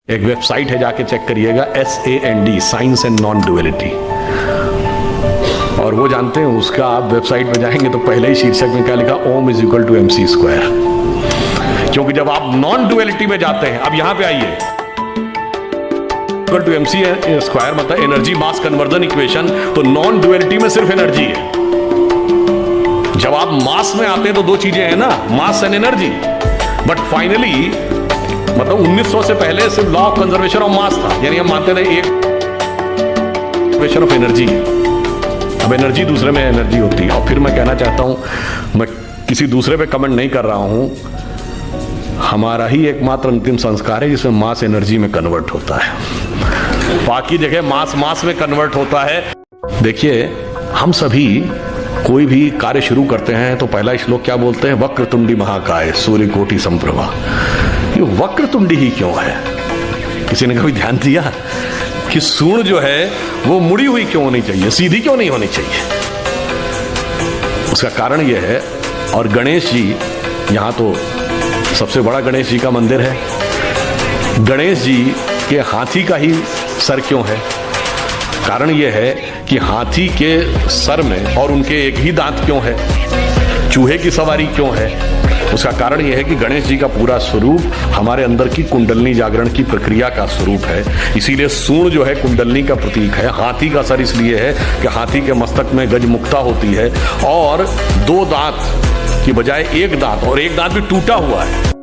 एक वेबसाइट है, जाके चेक करिएगा, SAND, science and non duality. और वो जानते हैं उसका, आप वेबसाइट पे जाएंगे तो पहले ही शीर्षक में क्या लिखा, ohm is equal to MC square. क्योंकि जब आप नॉन डुअलिटी में जाते हैं, अब यहां पे आइए, इक्वल टू MC स्क्वायर मतलब एनर्जी मास कन्वर्जन इक्वेशन, तो नॉन डुअलिटी में सिर्फ एनर्जी है। जब आप मास में आते हैं तो दो चीजें हैं ना, mass and energy. But finally मतलब 1900 से पहले सिर्फ law of conservation of mass था, यानी हम मानते थे एक कंजर्वेशन ऑफ एनर्जी, अब एनर्जी दूसरे में एनर्जी होती है। और फिर मैं कहना चाहता हूं, मैं किसी दूसरे पे कमेंट नहीं कर रहा हूं, हमारा ही एकमात्र अंतिम संस्कार है जिसमें मास एनर्जी में कन्वर्ट होता है, बाकी जगह मास मास में कन्वर्ट होता है। देखिए, हम सभी कोई भी कार्य शुरू करते हैं तो पहला श्लोक क्या बोलते हैं, वक्रतुंडी महाकाय सूर्यकोटि संप्रभा। ये वक्रतुंडी ही क्यों है? किसी ने कभी ध्यान दिया कि सूर्ण जो है वो मुड़ी हुई क्यों होनी चाहिए, सीधी क्यों नहीं होनी चाहिए? उसका कारण यह है, और गणेश जी, यहां तो सबसे बड़ा गणेश जी का मंदिर है, गणेश जी के हाथी का ही सर क्यों है? कारण यह है कि हाथी के सर में और उनके एक ही दांत क्यों है? चूहे की सवारी क्यों है? उसका कारण यह है कि गणेश जी का पूरा स्वरूप हमारे अंदर की कुंडलनी जागरण की प्रक्रिया का स्वरूप है। इसीलिए सूर्ण जो है कुंडलनी का प्रतीक है। हाथी का सर इसलिए है कि हाथी के मस्तक में गजमुक्ता होती है, और दो दांत की बजाय एक दांत, और एक दांत भी टूटा हुआ है।